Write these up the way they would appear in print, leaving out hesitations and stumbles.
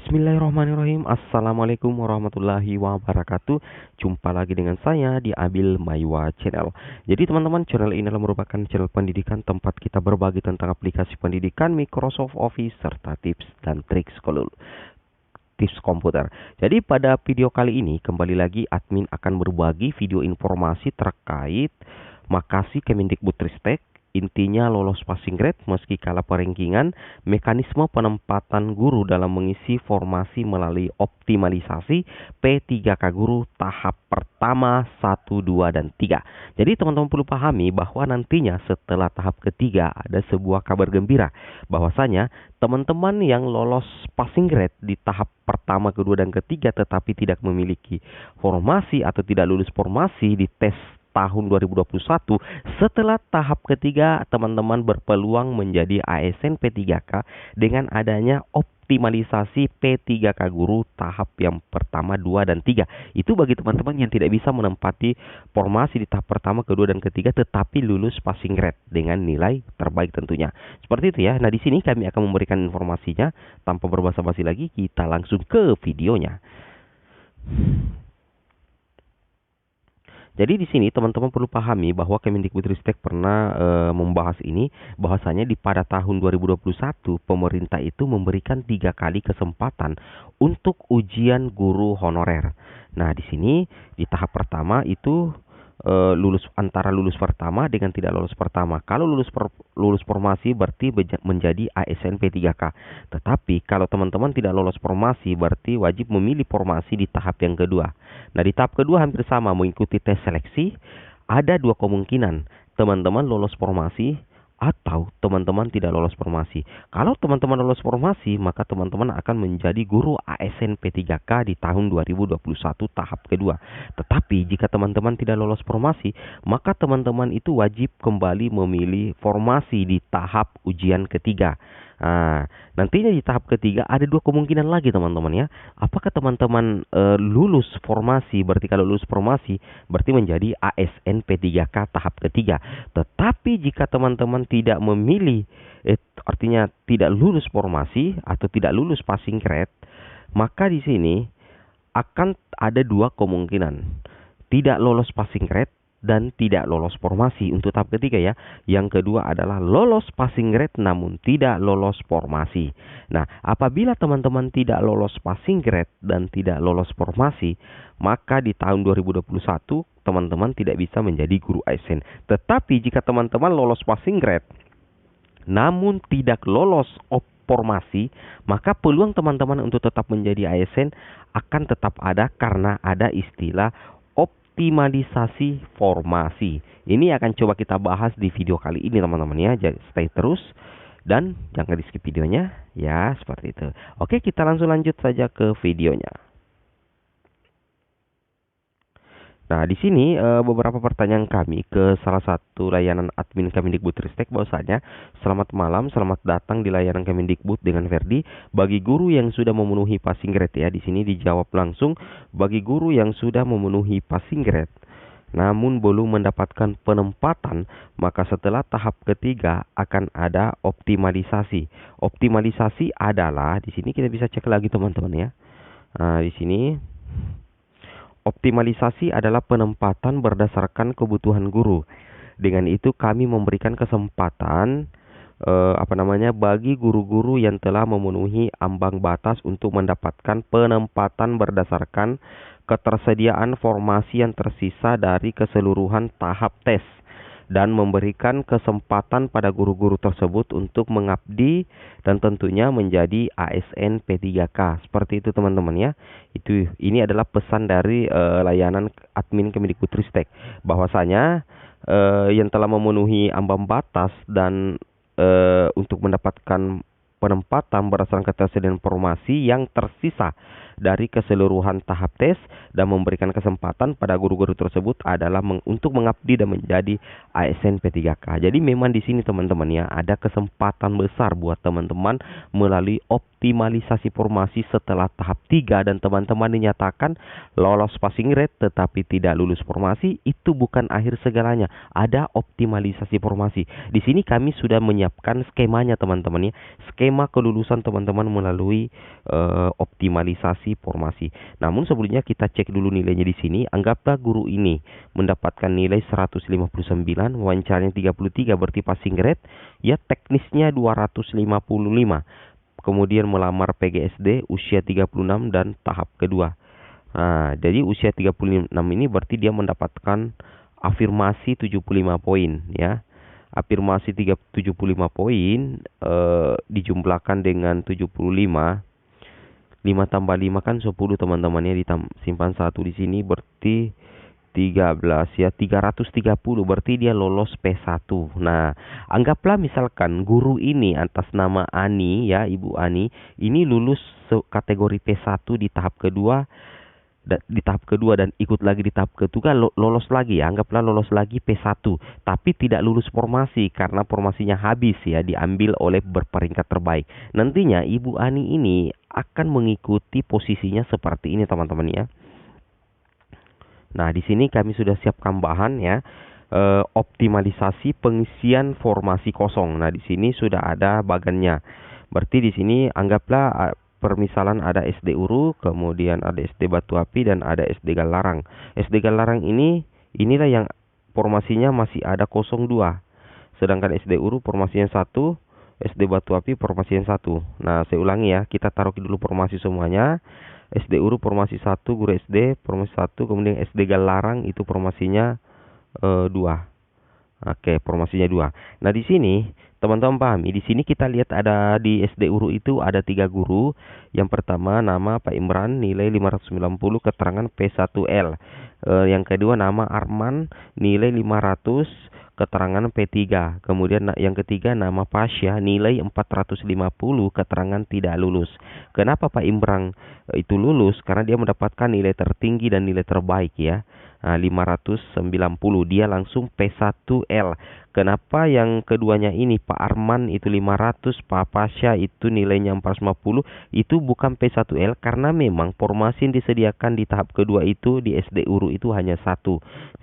Bismillahirrahmanirrahim. Assalamualaikum warahmatullahi wabarakatuh. Jumpa lagi dengan saya di Abil Maiwa Channel. Jadi teman-teman, channel ini adalah merupakan channel pendidikan tempat kita berbagi tentang aplikasi pendidikan, Microsoft Office, serta tips dan trik tips komputer. Jadi pada video kali ini kembali lagi admin akan berbagi video informasi terkait Makasih Kemendikbudristek. Intinya lolos passing grade meski kalah perengkingan, mekanisme penempatan guru dalam mengisi formasi melalui optimalisasi P3K guru tahap pertama 1, 2, dan 3. Jadi teman-teman perlu pahami bahwa nantinya setelah tahap ketiga ada sebuah kabar gembira bahwasanya teman-teman yang lolos passing grade di tahap pertama, kedua, dan ketiga tetapi tidak memiliki formasi atau tidak lulus formasi di tes tahun 2021, setelah tahap ketiga teman-teman berpeluang menjadi ASN P3K dengan adanya optimalisasi P3K guru tahap yang pertama, 2, dan 3. Itu bagi teman-teman yang tidak bisa menempati formasi di tahap pertama, kedua, dan ketiga tetapi lulus passing grade dengan nilai terbaik tentunya. Seperti itu ya. Nah, di sini kami akan memberikan informasinya tanpa berbasa-basi lagi, kita langsung ke videonya. Jadi di sini teman-teman perlu pahami bahwa Kemendikbudristek pernah membahas ini, bahwasanya pada tahun 2021 pemerintah itu memberikan 3 kali kesempatan untuk ujian guru honorer. Nah, di sini di tahap pertama itu lulus pertama dengan tidak lulus pertama. Kalau lulus formasi berarti menjadi ASN P3K. Tetapi kalau teman-teman tidak lolos formasi berarti wajib memilih formasi di tahap yang kedua. Nah, di tahap kedua hampir sama, mengikuti tes seleksi. Ada 2 kemungkinan, teman-teman lolos formasi atau teman-teman tidak lolos formasi. Kalau teman-teman lolos formasi, maka teman-teman akan menjadi guru ASN P3K di tahun 2021 tahap kedua. Tetapi jika teman-teman tidak lolos formasi, maka teman-teman itu wajib kembali memilih formasi di tahap ujian ketiga. Nah, nantinya di tahap ketiga ada 2 kemungkinan lagi teman-teman ya. Apakah teman-teman lulus formasi? Berarti kalau lulus formasi berarti menjadi ASN P3K tahap ketiga. Tetapi jika teman-teman tidak memilih, artinya tidak lulus formasi atau tidak lulus passing grade, maka di sini akan ada 2 kemungkinan. Tidak lolos passing grade dan tidak lolos formasi untuk tahap ketiga ya. Yang kedua adalah lolos passing grade namun tidak lolos formasi. Nah, apabila teman-teman tidak lolos passing grade dan tidak lolos formasi, maka di tahun 2021 teman-teman tidak bisa menjadi guru ASN. Tetapi jika teman-teman lolos passing grade namun tidak lolos formasi, maka peluang teman-teman untuk tetap menjadi ASN akan tetap ada karena ada istilah optimalisasi formasi. Ini akan coba kita bahas di video kali ini teman-teman ya. Jadi stay terus dan jangan di skip videonya ya, seperti itu. Oke, kita langsung lanjut saja ke videonya. Nah, di sini beberapa pertanyaan kami ke salah satu layanan admin Kemendikbudristek bahwasanya selamat malam, selamat datang di layanan Kemendikbud dengan Verdi. Bagi guru yang sudah memenuhi passing grade ya, di sini dijawab langsung bagi guru yang sudah memenuhi passing grade namun belum mendapatkan penempatan, maka setelah tahap ketiga akan ada optimalisasi. Optimalisasi adalah di sini kita bisa cek lagi teman-teman ya. Nah, di sini optimalisasi adalah penempatan berdasarkan kebutuhan guru. Dengan itu kami memberikan kesempatan bagi guru-guru yang telah memenuhi ambang batas untuk mendapatkan penempatan berdasarkan ketersediaan formasi yang tersisa dari keseluruhan tahap tes dan memberikan kesempatan pada guru-guru tersebut untuk mengabdi dan tentunya menjadi ASN P3K. Seperti itu teman-teman ya. Ini adalah pesan dari layanan admin Kemendikbudristek bahwasanya yang telah memenuhi ambang batas dan untuk mendapatkan penempatan berdasarkan ketersediaan formasi yang tersisa dari keseluruhan tahap tes dan memberikan kesempatan pada guru-guru tersebut adalah untuk mengabdi dan menjadi ASN P3K. Jadi memang di sini teman-teman ya ada kesempatan besar buat teman-teman melalui optimalisasi formasi setelah tahap 3 dan teman-teman dinyatakan lolos passing grade tetapi tidak lulus formasi, itu bukan akhir segalanya. Ada optimalisasi formasi. Di sini kami sudah menyiapkan skemanya teman-teman ya. Skema kelulusan teman-teman melalui optimalisasi formasi. Namun sebelumnya kita cek dulu nilainya di sini. Anggaplah guru ini mendapatkan nilai 159, wawancaranya 33, berarti passing grade. Ya, teknisnya 255. Kemudian melamar PGSD usia 36 dan tahap kedua. Nah, jadi usia 36 ini berarti dia mendapatkan afirmasi 75 poin ya. Afirmasi 75 poin dijumlahkan dengan 75. 5 tambah 5 kan 10 teman-teman ya, disimpan 1 di sini berarti 13 ya, 330, berarti dia lolos P1. Nah, anggaplah misalkan guru ini atas nama Ani ya, Ibu Ani, ini lulus kategori P1 di tahap kedua, dan ikut lagi di tahap ketiga, lolos lagi ya, anggaplah lolos lagi P1, tapi tidak lulus formasi karena formasinya habis ya, diambil oleh berperingkat terbaik. Nantinya Ibu Ani ini akan mengikuti posisinya seperti ini teman-teman ya. Nah, di sini kami sudah siapkan bahan ya, optimalisasi pengisian formasi kosong. Nah, di sini sudah ada bagannya. Berarti di sini anggaplah permisalan ada SD Uru, kemudian ada SD Batu Api dan ada SD Galarang. SD Galarang inilah yang formasinya masih ada 02. Sedangkan SD Uru formasinya 1, SD Batu Api formasinya 1. Nah, saya ulangi ya, kita taruh dulu formasi semuanya. SD Uru formasi 1, guru SD formasi 1, kemudian SD Galarang itu formasinya 2. Oke, formasinya 2. Nah, di sini teman-teman pahami, di sini kita lihat ada di SD Uru itu ada 3 guru. Yang pertama nama Pak Imran, nilai 590, keterangan P1L. Yang kedua nama Arman, nilai 500, keterangan P3. Kemudian yang ketiga nama Pasya, nilai 450, keterangan tidak lulus. Kenapa Pak Imran itu lulus? Karena dia mendapatkan nilai tertinggi dan nilai terbaik ya. 590, dia langsung P1L. Kenapa yang keduanya ini Pak Arman itu 500, Pak Pasya itu nilainya 450, itu bukan P1L karena memang formasi yang disediakan di tahap kedua itu di SD Uru itu hanya 1.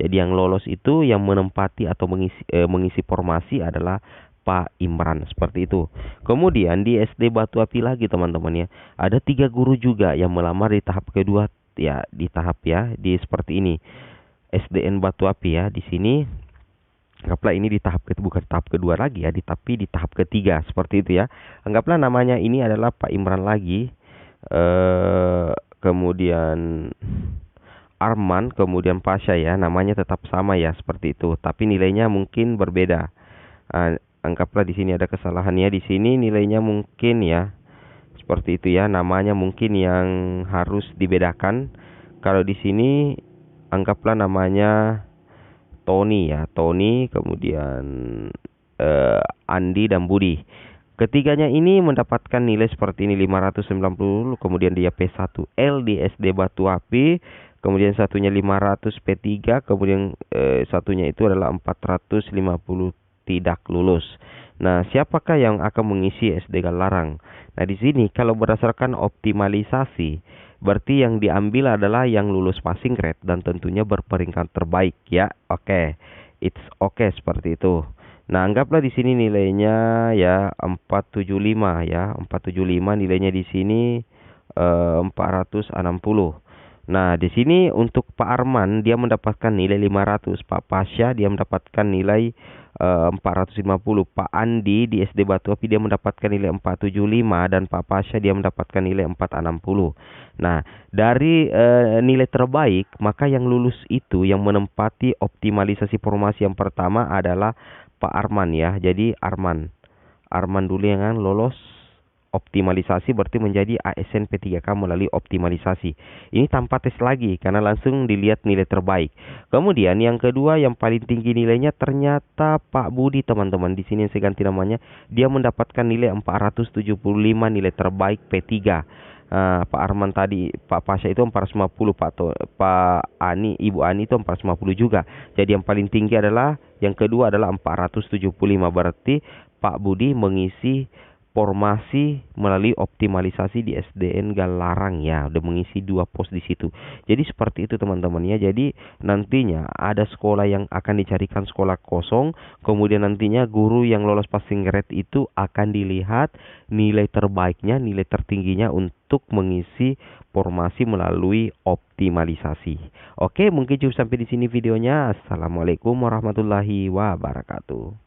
Jadi yang lolos itu yang menempati atau mengisi formasi adalah Pak Imran, seperti itu. Kemudian di SD Batu Api lagi teman-teman ya, ada 3 guru juga yang melamar di tahap kedua ya, di tahap ya, di seperti ini. SDN Batu Api ya, di sini anggaplah ini di tahap bukan tahap kedua lagi ya, tapi di tahap ketiga seperti itu ya. Anggaplah namanya ini adalah Pak Imran lagi, kemudian Arman, kemudian Pasya ya, namanya tetap sama ya seperti itu, tapi nilainya mungkin berbeda. Anggaplah di sini ada kesalahannya, di sini nilainya mungkin ya seperti itu ya, namanya mungkin yang harus dibedakan. Kalau di sini anggaplah namanya Tony ya, Tony, kemudian Andi dan Budi. Ketiganya ini mendapatkan nilai seperti ini 590, kemudian dia P1L di SD Batu Api, kemudian satunya 500 P3, kemudian satunya itu adalah 450 tidak lulus. Nah, siapakah yang akan mengisi SD Galarang? Nah, di sini kalau berdasarkan optimalisasi, berarti yang diambil adalah yang lulus passing grade dan tentunya berperingkat terbaik ya. Oke. It's okay seperti itu. Nah, anggaplah di sini nilainya ya 475 ya. 475 nilainya di sini 460. Nah, di sini untuk Pak Arman dia mendapatkan nilai 500, Pak Pasya dia mendapatkan nilai 450, Pak Andi di SD Batu Api dia mendapatkan nilai 475 dan Pak Pasya dia mendapatkan nilai 460. Nah, dari nilai terbaik, maka yang lulus itu yang menempati optimalisasi formasi yang pertama adalah Pak Arman ya. Jadi Arman dulu yang lolos optimalisasi, berarti menjadi ASN P3K melalui optimalisasi. Ini tanpa tes lagi karena langsung dilihat nilai terbaik. Kemudian yang kedua yang paling tinggi nilainya ternyata Pak Budi teman-teman. Di sini saya ganti namanya. Dia mendapatkan nilai 475, nilai terbaik P3. Pak Arman tadi, Pak Pasya itu 450, Pak Ani, Ibu Ani itu 450 juga. Jadi yang paling tinggi adalah yang kedua adalah 475, berarti Pak Budi mengisi formasi melalui optimalisasi di SDN Galarang ya, udah mengisi 2 pos di situ. Jadi seperti itu teman-teman ya. Jadi nantinya ada sekolah yang akan dicarikan sekolah kosong, kemudian nantinya guru yang lolos passing grade itu akan dilihat nilai terbaiknya, nilai tertingginya untuk mengisi formasi melalui optimalisasi. Oke, mungkin cukup sampai di sini videonya. Assalamualaikum warahmatullahi wabarakatuh.